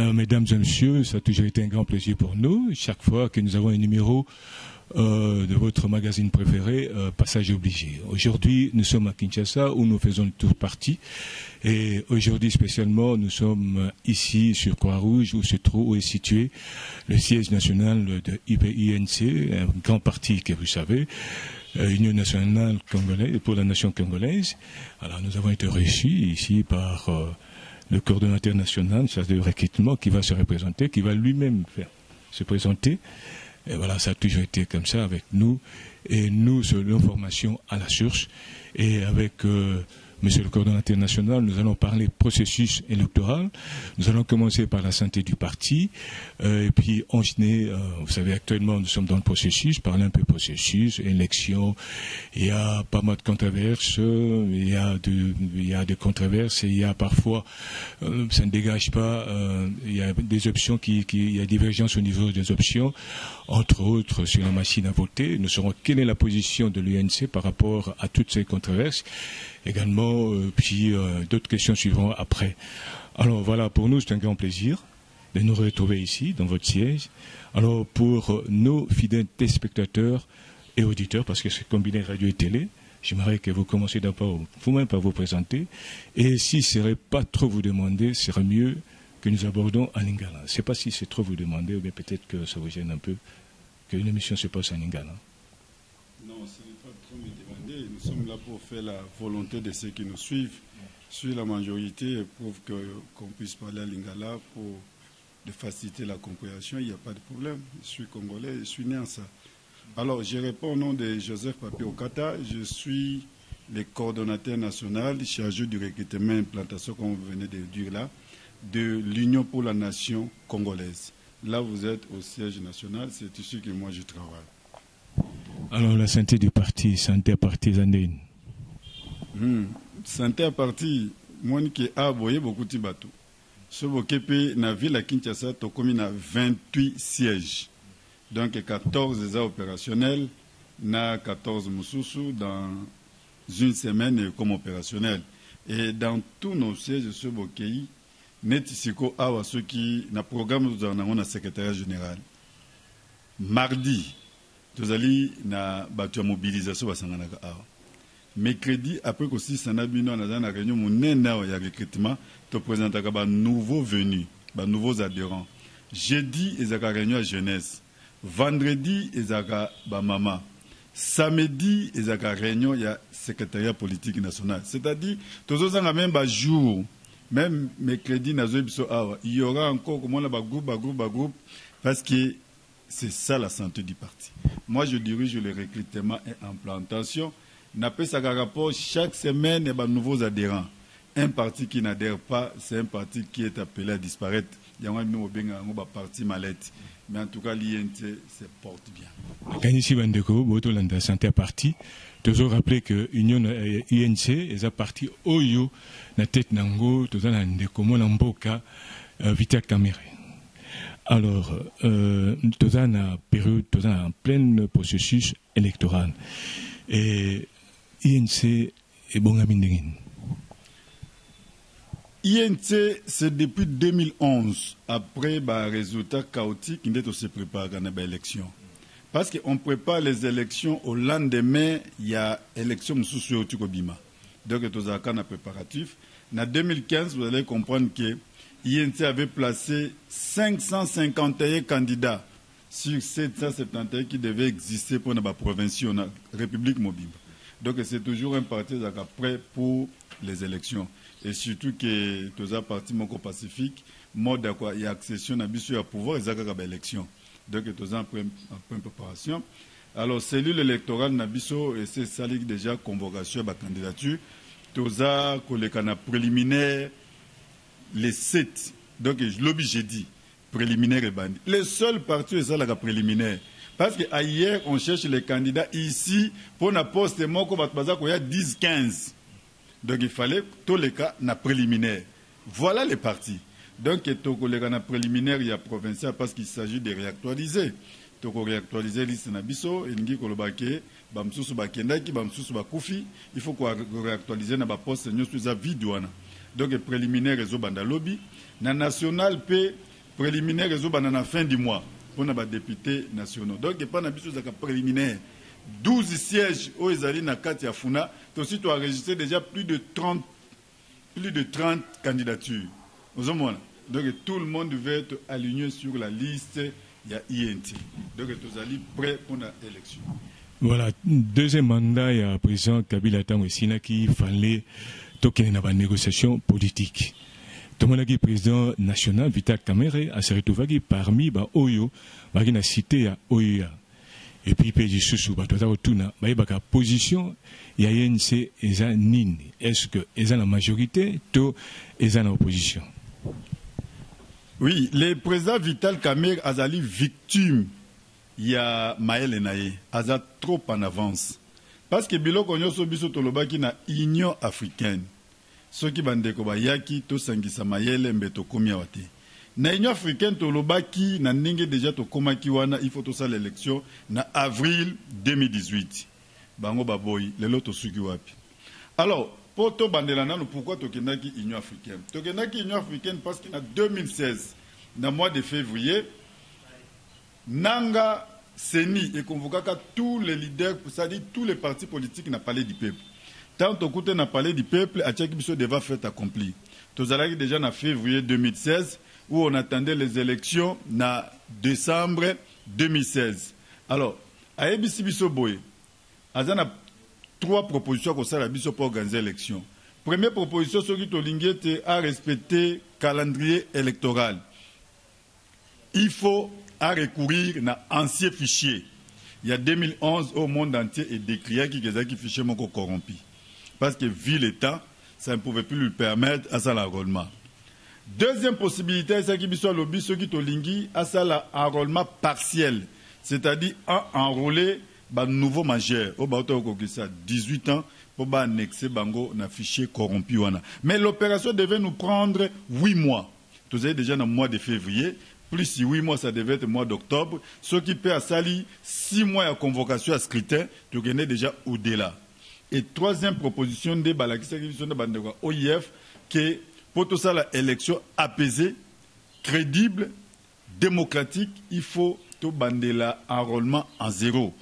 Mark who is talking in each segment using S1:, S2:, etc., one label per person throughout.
S1: Mesdames et messieurs, ça a toujours été un grand plaisir pour nous. Chaque fois que nous avons un numéro de votre magazine préféré, Passage obligé. Aujourd'hui, nous sommes à Kinshasa où nous faisons le tour parti. Et aujourd'hui spécialement, nous sommes ici sur Croix-Rouge où est situé le siège national de IPINC, un grand parti que vous savez, Union nationale congolaise pour la nation congolaise. Alors nous avons été reçus ici par le coordonnateur national, chargé de recrutement, qui va se représenter, qui va lui-même se présenter. Et voilà, ça a toujours été comme ça avec nous. Et nous, sur l'information à la source. Et avec monsieur le coordonnateur national, nous allons parler processus électoral. Nous allons commencer par la santé du parti. Et puis enchaîner, vous savez, actuellement, nous sommes dans le processus, parler un peu processus, élection. Il y a pas mal de controverses, il y a des controverses, et il y a parfois, ça ne dégage pas, il y a des options il y a divergence au niveau des options, entre autres sur la machine à voter. Nous saurons quelle est la position de l'UNC par rapport à toutes ces controverses. Également, puis d'autres questions suivront après. Alors voilà, pour nous, c'est un grand plaisir de nous retrouver ici, dans votre siège. Alors pour nos fidèles téléspectateurs et auditeurs, parce que c'est combiné radio et télé, j'aimerais que vous commenciez d'abord vous-même par vous présenter. Et si ce serait pas trop vous demander, ce serait mieux que nous abordons en lingala. Je ne sais pas si c'est trop vous demander, ou bien peut-être que ça vous gêne un peu, qu'une émission se passe en lingala.
S2: Non, ce n'est pas trop me demander. Nous sommes là pour faire la volonté de ceux qui nous suivent. Sur la majorité, prouve qu'on puisse parler à lingala pour de faciliter la compréhension. Il n'y a pas de problème. Je suis congolais, je suis né en ça. Alors, je réponds au nom de Joseph Papi Okata. Je suis le coordonnateur national chargé du recrutement et implantation, comme vous venez de dire là, de l'Union pour la nation congolaise. Là, vous êtes au siège national, c'est ici que moi je travaille.
S1: Alors, la santé du parti, santé à parti Zandine.
S2: Santé à parti, moi qui a boyé beaucoup de bateaux. Ce qui na ville à Kinshasa, tu as 28 sièges. Donc 14 opérationnels, na 14 Moussoussou dans une semaine comme opérationnel. Et dans tous nos sièges, ce Bokéi, Netisiko Awa, ceux qui na programme nous avons un secrétaire général. Mardi, nous allons na batu mobilisation basanganaka Awa. Mercredi, après que si ça n'a pas dans la réunion, mon ya recrutement, te présentera ba nouveaux venus, ba nouveaux adhérents. Jeudi, ils ont réunion à jeunesse. Vendredi, ils ont ba maman. Samedi, ils ont réunion ya secrétariat politique national. C'est-à-dire, tous les ans même ba jour, même mercredi, il y aura encore comment ba groupe, parce que c'est ça la santé du parti. Moi, je dirige le recrutement et implantation. N'a pas ça rapport chaque semaine et nouveaux adhérents. Un parti qui n'adhère pas, c'est un parti qui est appelé à disparaître. Il y a un parti mallette. Mais en tout cas, l'INT se porte bien.
S1: Kanisi Bandeko, Botolanda Santé à parti. Toujours rappeler que l'Union INC est un parti Oyo, la tête Nango, tout ça, Ndeko, Monamboka, Vita Kamere. Alors, tout ça, en période, tout ça, en plein processus électoral. Et INC est bon à Mindengin.
S2: INC, c'est depuis 2011, après le résultat chaotique, qui se prépare à l'élection. Parce qu'on prépare les élections au lendemain, il y a élection sous Otukobima. Donc, il y a un préparatif. En 2015, vous allez comprendre que INC avait placé 551 candidats sur 771 qui devaient exister pour la province, la République mobile. Donc c'est toujours un parti prêt pour les élections. Et surtout que tous les partis pacifiques, mode il y a accession à pouvoir et à l'élection. Donc tous les en pleine préparation. Alors cellule électorale Nabiso et c'est ça déjà convocation à candidature. Tous les préliminaires les 7. Donc je l'ai dit. Préliminaire et bandit. Le seul parti est ça la préliminaire. Parce qu'hier, on cherche les candidats ici pour un poste il y a 10-15. Donc il fallait tous les cas na préliminaire. Voilà les partis. Donc les cas na préliminaire, il y a provincial parce qu'il s'agit de réactualiser. Donc réactualiser liste nabiso et ngi kolobake bamsusu bakendaki bamsusu bakufi, il faut qu'on réactualiser na ba poste nous za vidéo. Donc préliminaire réseau banda lobby na national P préliminaire réseau à la fin du mois pour les députés nationaux. Donc, il n'y a pas de préliminaire. 12 sièges aux Ezali na Kati ya Funa, aussi tu as enregistré déjà plus de 30 candidatures. Donc tout le monde devait être aligné sur la liste, il y a INT. Donc tu es prêt pour l'élection.
S1: Voilà, deuxième mandat, il y a le président Kabila Tamwesina qui fallait toquer dans la négociation politique. Tout le monde qui est président national, Vital Kamerhe, a se retrouvé parmi les Oyo, qui a cité à Oyo. Et puis, il y a une position, il y a une nini. Est-ce que ils ont la majorité ou ils ont l'opposition?
S2: Oui, le président Vital Kamerhe a été victime. Il y a Maël Enaye, a trop en avance. Parce que Bilo Konyoso Biso Tolobaki na Union africaine. Ceux qui bandeko bayaki to sangisa Maël Mbeto Komiawate. Na Union africaine tolobaki na ndenge déjà to komaki wana il faut to ça l'élection na avril 2018 bango baboyi lelo to suki wapi. Alors pour to bandelana no pourquoi to kendaki Union africaine Union africaine parce que na 2016 na mois de février Nanga Seni et convoquaka tous les leaders, c'est-à-dire tous les partis politiques n'a parlé du peuple. Tant au côté n'a parlé du peuple, à Tchèque Bisso devait faire accompli. Tous allons déjà en février 2016 où on attendait les élections en décembre 2016. Alors, à ABC Bisso Boy, il y a 3 propositions qu'on s'est Bisso pour organiser l'élection. Première proposition, ce qui est à respecter le calendrier électoral. Il faut à recourir à un ancien fichier. Il y a 2011 au monde entier et décrié qui est fichier corrompu. Parce que vu le temps, ça ne pouvait plus lui permettre à ça l'enrôlement. Deuxième possibilité, c'est qu'il soit lobby ceux qui t'olingui à ça l'enrôlement partiel, c'est-à-dire à enrôler un nouveau majeur au bateau ça 18 ans pour annexer bango na fichier corrompu. Mais l'opération devait nous prendre 8 mois. Vous avez déjà dans le mois de février. Plus 8 mois, ça devait être le mois d'octobre. Ce qui peut à sali 6 mois de convocation à scrutin, tu connais déjà au-delà. Et troisième proposition de OIF, que pour tout ça, l'élection apaisée, crédible, démocratique, il faut tout bandela enrôlement en zéro.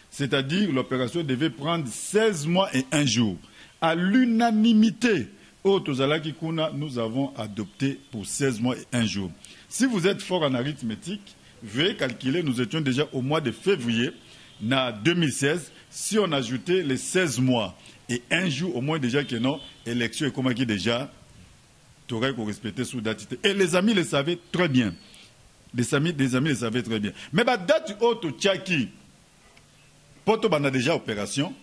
S2: C'est-à-dire l'opération devait prendre 16 mois et 1 jour. À l'unanimité, nous avons adopté pour 16 mois et 1 jour. Si vous êtes fort en arithmétique, veuillez calculer, nous étions déjà au mois de février 2016. Si on ajoutait les 16 mois et 1 jour, au moins déjà que non, l'élection est comme qui déjà, tu aurais respecté sous date. Et les amis le savaient très bien. Des amis le savaient très bien. Mais la date haute, Tchaki, pour on a déjà opération,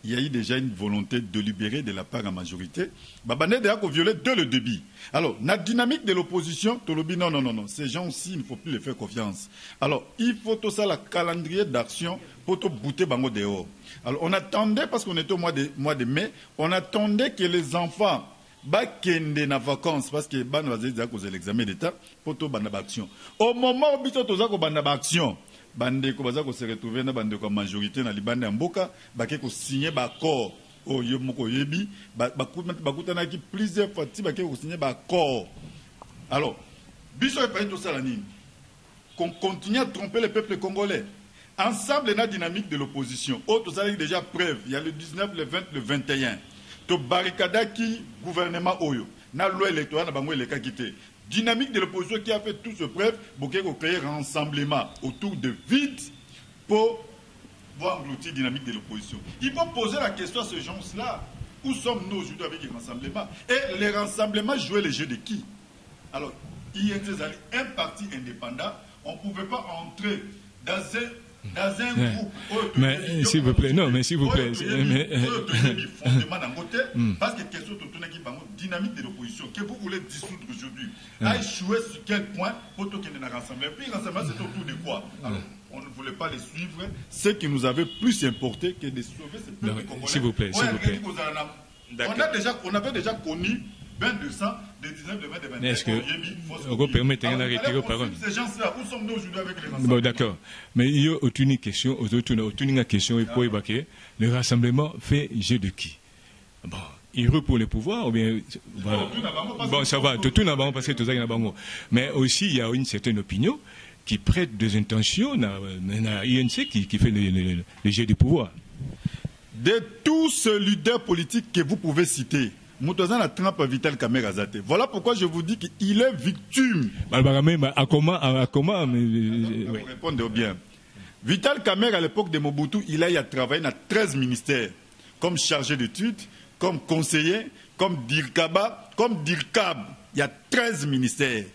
S2: il y a eu déjà une volonté délibérée de la part de la majorité. Babané déjà violé dès le début. Alors, la dynamique de l'opposition, non, ces gens-ci, il ne faut plus les faire confiance. Alors, il faut tout ça, le calendrier d'action pour tout bouter bango dehors. Alors, on attendait, parce qu'on était au mois de mai, on attendait que les enfants bakende na vacances, parce que ban va dire que l'examen d'État, pour tout banda action. Au moment où bito toza ko banda action, bande ko baza ko se retrouver na bande ko majorité na libande ya mboka, bake ko signer ba accord o yo moko yebi, bakutana ki plusieurs fois ti bake ko signer ba accord. Alors, biso e pa tout ça la nini. Qu'on continue à tromper le peuple congolais. Ensemble, la dynamique de l'opposition. Autres, ça déjà preuve. Il y a le 19, le 20, le 21. To barricadaki gouvernement Oyo. Na loi électorale, na bango eleka quitté. Dynamique de l'opposition qui a fait tout ce preuve pour créer un rassemblement autour de vide pour voir l'outil dynamique de l'opposition. Il faut poser la question à ces gens-là. Où sommes-nous aujourd'hui avec les rassemblements? Et les rassemblements jouaient le jeu de qui? Alors, il y a un parti indépendant. On ne pouvait pas entrer dans un groupe.
S1: Mais s'il vous plaît, non, mais s'il vous plaît.
S2: Parce que question de dynamique de l'opposition que vous voulez dissoudre aujourd'hui a échoué sur quel point pour tout qu'il y ait un rassemblement. Puis rassemblement, c'est autour de quoi? Alors, on ne voulait pas les suivre. Ce qui nous avait plus importé que de sauver ces peuples congolais.
S1: S'il vous plaît, s'il vous plaît.
S2: On avait déjà connu 2200, de 19, de 20, de 21.
S1: Est-ce que vous permettez de retirer aux paroles?
S2: Ces gens-là, où sommes-nous aujourd'hui avec les rassemblements?
S1: Bon, d'accord. Mais il y a une question, une question, le rassemblement fait jeu de qui? Bon, il veut pour le pouvoir, ou bien voilà. Bon, ça va, tout n'a pas passé tout ça, mais aussi il y a une certaine opinion qui prête des intentions à INC qui fait le jeu du pouvoir.
S2: De tous ces leaders politiques que vous pouvez citer, Moutazan a Trump Vital Kamerhe Azate. Voilà pourquoi je vous dis qu'il est victime.
S1: Vous
S2: répondez bien. Vital Kamerhe, à l'époque de Mobutu, il a travaillé dans 13 ministères, comme chargé d'études, comme conseiller, comme Dirkaba, comme Dirkab. Il y a 13 ministères.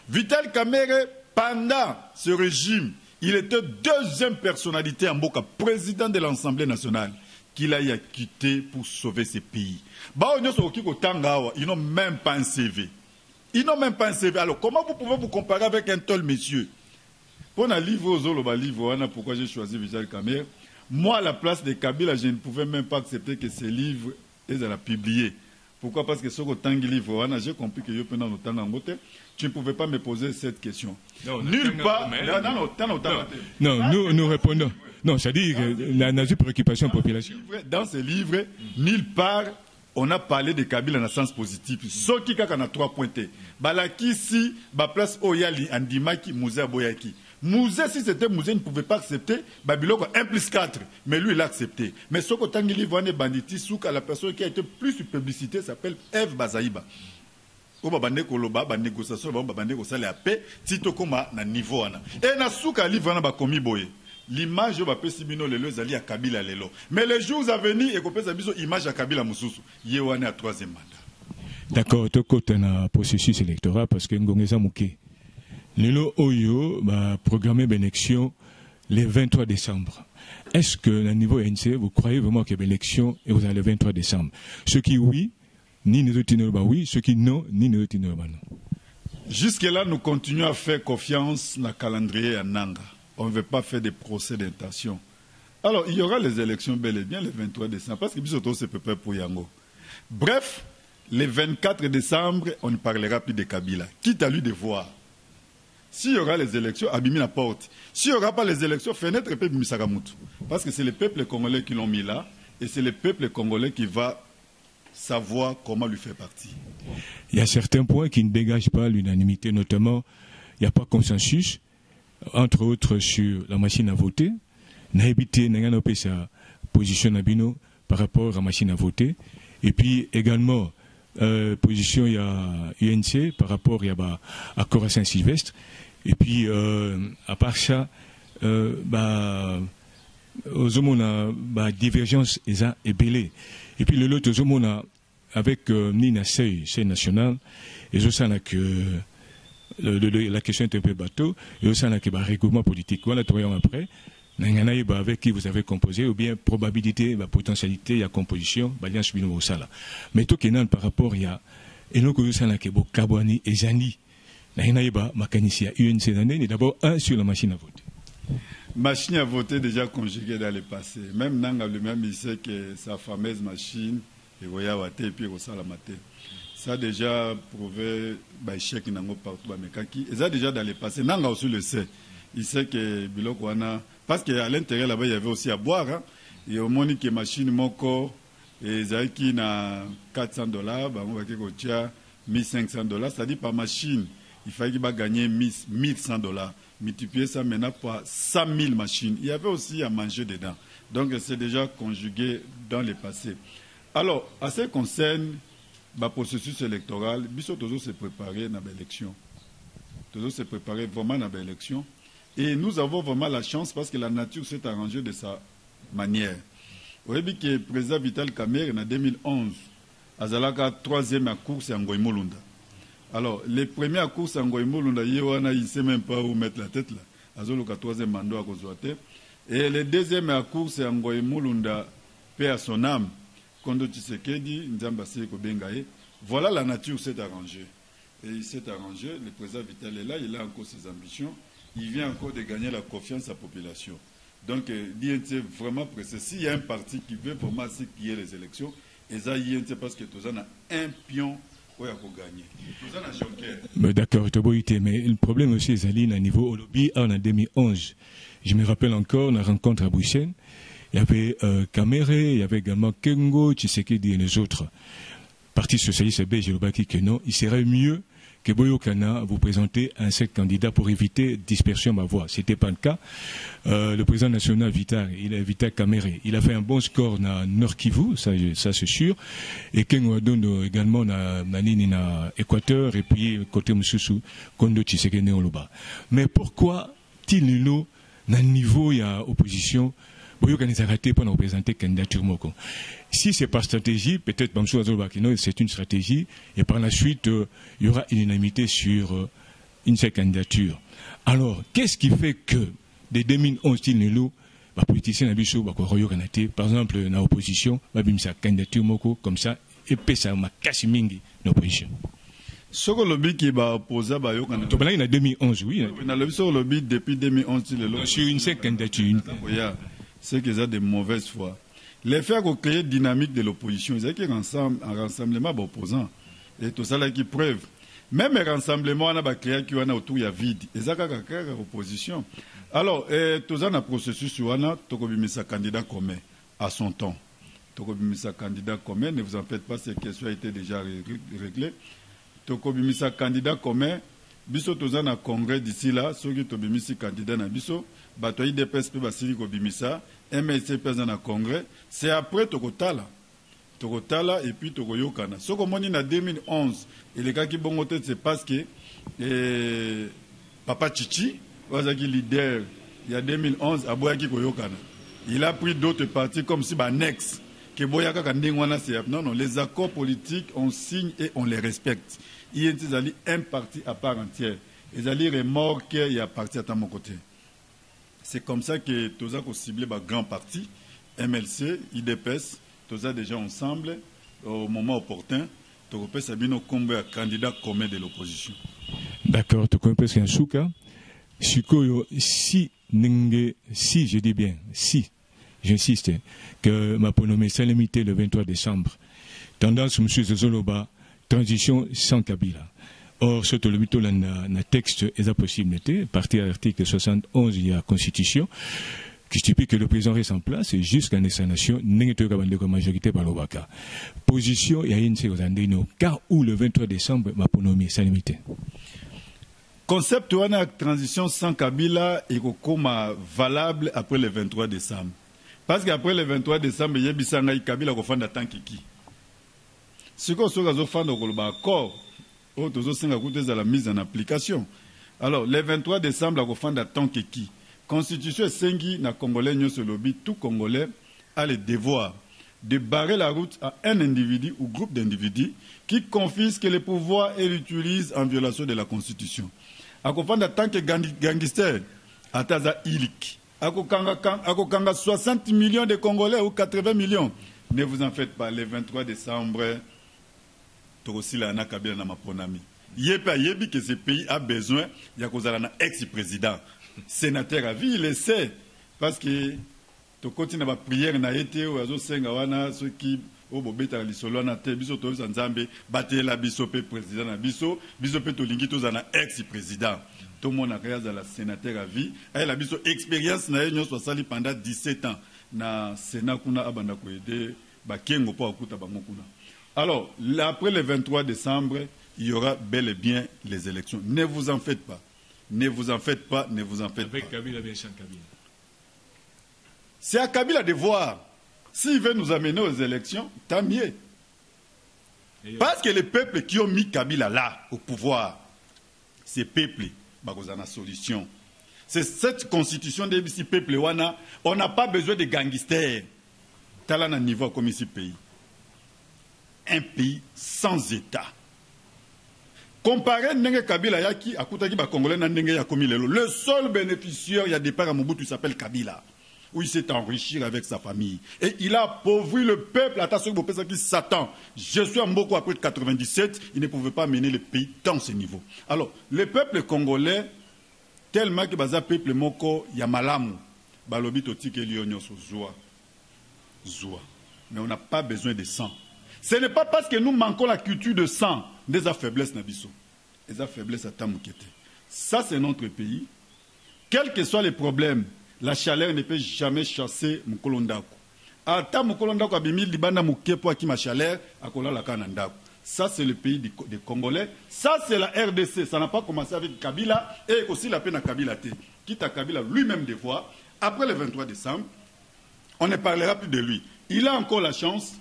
S2: Vital Kamerhe, pendant ce régime, il était deuxième personnalité en Boka, président de l'Assemblée nationale, qu'il a quitté pour sauver ce pays. Ils n'ont même pas un CV. Ils n'ont même pas un CV. Alors, comment vous pouvez vous comparer avec un tel monsieur? Pour un livre aux livres, pourquoi j'ai choisi Vital Kamerhe? Moi, à la place de Kabila, je ne pouvais même pas accepter que ces livres soient publiés. Pourquoi? Parce que ce livre, j'ai compris que tu ne pouvais pas me poser cette question. Nulle part.
S1: Non, nous répondons. Non, c'est-à-dire la préoccupation population.
S2: Dans ce livre, nulle part, on a parlé de Kabila dans le sens positif. Ce qui a 3 pointés. Balaki, si, place Oyali, Andimaki, Moussa Boyaki. Moussa, si c'était Moussa, il ne pouvait pas accepter. Babiloko 1+4. Mais lui, il a accepté. Mais ce que Tanguy livre, Banditi, Souka, la personne qui a été plus publicité s'appelle Eve Bazaïba. Et na souka livre na komi boye l'image va pesibino lelo zali à Kabila lelo mais les jours à venir et kopesa biso image à Kabila mususu yewane à 3e mandat.
S1: D'accord, to côté na processus électoral parce que ngongeza muke lelo oyo ba programmer l'élection le 23 décembre. Est-ce que au niveau ANC vous croyez vraiment que l'élection est le 23 décembre? Ce qui oui, ni nous oui, ce qui non, ni nous non.
S2: Jusque-là, nous continuons à faire confiance dans le calendrier à Nanga. On ne veut pas faire des procès d'intention. Alors, il y aura les élections bel et bien le 23 décembre, parce que Bisoto se prépare pour Yango. Bref, le 24 décembre, on ne parlera plus de Kabila. Quitte à lui de voir. S'il y aura les élections, abîmer la porte. S'il n'y aura pas les élections, fenêtre et peuple Misaramutu. Parce que c'est le peuple congolais qui l'ont mis là, et c'est le peuple congolais qui va savoir comment lui faire partie.
S1: Il y a certains points qui ne dégagent pas l'unanimité, notamment, il n'y a pas consensus, entre autres sur la machine à voter. N'a évité, n'a pas sa position Nabino par rapport à la machine à voter. Et puis également, position il y a UNC par rapport à accord à Saint-Sylvestre. Et puis, à part ça, aux hommes, divergence est belée. Et puis l'autre, aux hommes, avec Nina Sey national, et aussi que la question est un peu bateau, et aussi que règlement politique. Voilà, 3 ans après, avec qui vous avez composé, ou bien probabilité, potentialité, il y a composition, alliance au sala. Mais tout qui par rapport, il y a, et nous, que ça n'a que Kabouani et Zani, Makanisia, UNC d'année, d'abord un sur la machine à voter.
S2: Machine à voter déjà conjuguée dans le passé. Même Nanga lui-même, il sait que sa fameuse machine, et puis ça a déjà prouvé l'échec partout. Et ça déjà dans le passé. Nanga aussi le sait. Il sait que Biloko Wana, parce qu'à l'intérieur là-bas, il y avait aussi à boire. Hein. Et au moins que machine moko et Zaki na $400, on va dire 1500$, c'est-à-dire par machine, il fallait qu'il va gagner $1100. Multiplier ça maintenant par 100 000 machines. Il y avait aussi à manger dedans. Donc c'est déjà conjugué dans le passé. Alors, à ce qui concerne le processus électoral, Bissot toujours se préparer dans l'élection. Toujours se préparer vraiment dans l'élection. Et nous avons vraiment la chance parce que la nature s'est arrangée de sa manière. Vous voyez que le président Vital Kamerhe, en 2011, a la 3e course en Ngoïmolunda. Alors, les premières courses en Ngoïmolunda, il ne sait même pas où mettre la tête là. Il a le 3e mandat à Kozouate. Et les 2e courses en Ngoïmolunda, paix à son âme. Kondo Tshisekedi, Nzambase Kobengaye. Voilà, la nature s'est arrangée. Et il s'est arrangé, le président Vital est là, il a encore ses ambitions. Il vient encore de gagner la confiance de la population. Donc, l'INC est vraiment pressé. S'il y a un parti qui veut vraiment qu'il y ait les élections, et ça, l'INC, parce que tout ça a un pion pour gagner. Tout ça a Jonker.
S1: D'accord, mais le problème aussi, Zaline, à niveau au lobby, en 2011, je me rappelle encore, la rencontre à Bruxelles, il y avait Kamere, il y avait également Kengo, Tshisekedi et les autres. Parti socialiste belge, que non, il serait mieux que Boyokana vous présenter un seul candidat pour éviter dispersion de ma voix. Ce n'était pas le cas. Le président national Vital Kamere, il a fait un bon score dans Nord Kivu, ça c'est sûr. Et Kengo donne également na Équateur et puis côté Moussoussou, Kondo Tshisekedi Oloba. Mais pourquoi Tilino, dans le niveau il y a opposition, Boyokana s'est raté pour nous représenter candidature Moko. Si c'est par stratégie, peut-être c'est une stratégie, et par la suite, il y aura une unanimité sur une seule candidature. Alors, qu'est-ce qui fait que, dès 2011, les politiciens par exemple, dans l'opposition, sa candidature moko comme ça, et puis ça m'a cassé mingi l'opposition.
S2: Ce que le but qui va opposer,
S1: il y a 2011, oui.
S2: Le but depuis 2011,
S1: sur une seule candidature.
S2: C'est qu'ils ont de mauvaises foi. Les faits ont créé dynamique de l'opposition. Ils ont un rassemblement d'opposants. Et tout ça là qui preuve. Même un rassemblement, on a créé qui autour, il y a vide. Ils ont créé une opposition. Alors, tout ça, on a processus, on a un candidat commun à son temps. Un candidat commun, ne vous en faites pas, ces questions ont été déjà réglées. Un candidat commun, biso tous un congrès d'ici là, ceux qui ont candidat na biso, batoyi DPSP basili ko bimisa, MLC pesa na congrès, c'est après Tokotala et puis Tokoyokana. Ce qu'on moni na 2011, et les gars qui bon c'est parce que Papa Chichi, wazaki leader, il y a 2011 à Boyaki Koyokana. Il a pris d'autres partis comme si Nex, que Boyaka Kandengwana c'est non, les accords politiques on signe et on les respecte. Il y a un parti à part entière. Ils allaient remorquer et à partir à mon côté. C'est comme ça que tous ont ciblé un grand parti, MLC, IDPS, tous déjà ensemble, au moment opportun, tous ont combat un candidat commun de l'opposition.
S1: D'accord, tu connais presque un souka. Si je dis bien, si, j'insiste, que ma pronommée s'est limitée le 23 décembre, tendance M. Zoloba, transition sans Kabila. Or, ce le texte est possibilité, partir à l'article 71 de la Constitution, qui stipule que le président reste en place jusqu'à l'installation de majorité par l'Obaka. Position, il y a une série cas où le 23 décembre, ma pronommée s'est limitée.
S2: Concept de transition sans Kabila est valable après le 23 décembre. Parce qu'après le 23 décembre, il y a Kabila qui a fait qui. Ce qu'on a fait dans l'accord, la mise en application. Alors, le 23 décembre, la fin d'attente qui Constitution Sengi na Congolais nyo lobby, tout Congolais a le devoir de barrer la route à un individu ou groupe d'individus qui confisque les pouvoirs et l'utilisent en violation de la Constitution. À fin d'attente que gangster, à Taza Ilik, à 60 millions de Congolais ou 80 millions. Ne vous en faites pas, le 23 décembre, Torosila na Kabila na maponami. Yebi que ce pays a besoin, il y a un ex-président, sénateur à vie, il le sait. Parce que tu continues à prière, na été, ou à Sengawana, ceux qui, au Bobeta, l'Isolo, na te, biso, to, Zanzambe, bate la bisope président, na biso, bisope tolingi, to, zana ex-président. Tout le monde a créé la sénateur à vie. Et la biso expérience, na yon, soit sali pendant 17 ans. Na Sénat, kuna, abanda, koede, ba kengo, po, akuta, bangokuna. Alors, après le 23 décembre, il y aura bel et bien les élections. Ne vous en faites pas. Ne vous en faites pas, ne vous en faites pas.
S1: Avec Kabila, bien sans Kabila.
S2: C'est à Kabila de voir. S'il veut nous amener aux élections, tant mieux. Parce que les peuples qui ont mis Kabila là, au pouvoir, ces peuples, ils ont une solution. C'est cette constitution de ce peuple, on n'a pas besoin de gangsters. T'as là un niveau comme ici pays. Un pays sans État. Comparé à Kabila Yaki, à Koutaki Congolais, le seul bénéficiaire, il y a des parts à Mobutu, il s'appelle Kabila, où il s'est enrichi avec sa famille. Et il a appauvri le peuple, à Tassou qui s'attend. Je suis en Mboko après 97, il ne pouvait pas mener le pays dans ce niveau. Alors, le peuple congolais, tellement que le peuple Moko, il y a Malamu, Balobi Totike Lyonyo Zoua. Mais on n'a pas besoin de sang. Ce n'est pas parce que nous manquons la culture de sang, des faiblesses Nabiso. Des faiblesses à Tamoukete. Ça, c'est notre pays. Quels que soient les problèmes, La chaleur ne peut jamais chasser mokolo ndako. Ata mokolo ndako abimi libanda mokepo aki ma chaleur akola la kana ndako. Ça c'est le pays des Congolais. Ça c'est la RDC. Ça n'a pas commencé avec Kabila et aussi la peine à Kabila T. Quitte à Kabila lui-même des fois. Après le 23 décembre, on ne parlera plus de lui. Il a encore la chance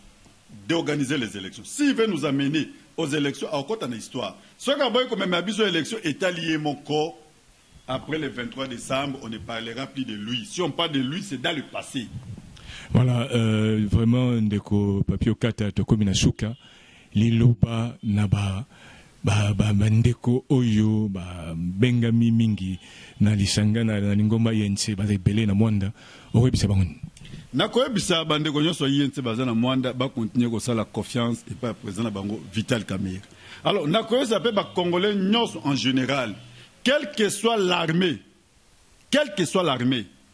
S2: d'organiser les élections. S'il veut nous amener aux élections, à côté de l'histoire. Ce qui a besoin comme même aux élections est allié mon corps. Après le 23 décembre, on ne parlera plus de lui. Si on parle de lui, c'est dans le passé.
S1: Voilà, vraiment, ndeko Papio Kata Tokomina Souka, Liloba Naba, ndeko Oyo, Bengami Mingi, na Lisanga, na Lingomba Yense, Belé na Mwanda, Orebisa Bangun.
S2: Nakoyebisa bandeko nyonso yense baza na Mwanda ba continuer ko sala confiance et pas président bango Vital Kamerhe. Alors nakoyebisa pe ba Congolais nyonso en général, quelle que soit l'armée,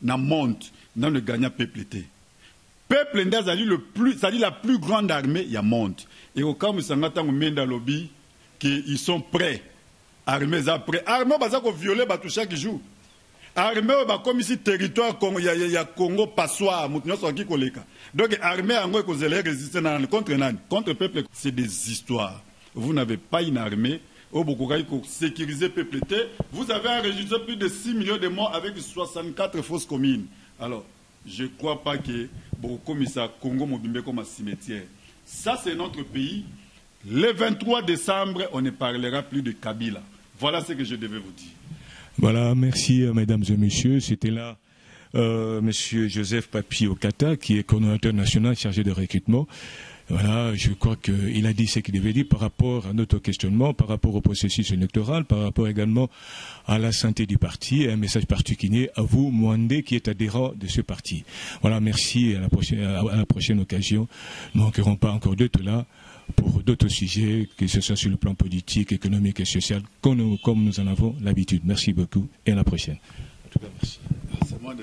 S2: na monde, na ne gagnant peuple té. Peuple ndazali le plus, ça dit la plus grande armée ya monde. Et au cas où sangata ngomenda lobby qu'ils sont prêts, armées après, armées baza ko violer batu chaque jour. Armée comme ici territoire ya Congo passoire mutunyo soki koleka. Donc armée ango ko zele résister contre nani, contre peuple, c'est des histoires. Vous n'avez pas une armée au Bokokai pour sécuriser le peuple. Vous avez enregistré plus de 6 millions de morts avec 64 fausses communes. Alors, je ne crois pas que Bokomisa Congo Mobimbe comme un cimetière. Ça, c'est notre pays. Le 23 décembre, on ne parlera plus de Kabila. Voilà ce que je devais vous dire.
S1: Voilà, merci mesdames et messieurs. C'était là monsieur Joseph Papio Kata, qui est coordonnateur national chargé de recrutement. Voilà, je crois qu'il a dit ce qu'il devait dire par rapport à notre questionnement, par rapport au processus électoral, par rapport également à la santé du parti, et un message particulier à vous, Mwandé, qui est adhérent de ce parti. Voilà, merci, à la prochaine occasion. Nous n'enquerons pas encore d'être là pour d'autres sujets, que ce soit sur le plan politique, économique et social, comme nous en avons l'habitude. Merci beaucoup et à la prochaine. En tout cas, merci.
S2: C'est moi de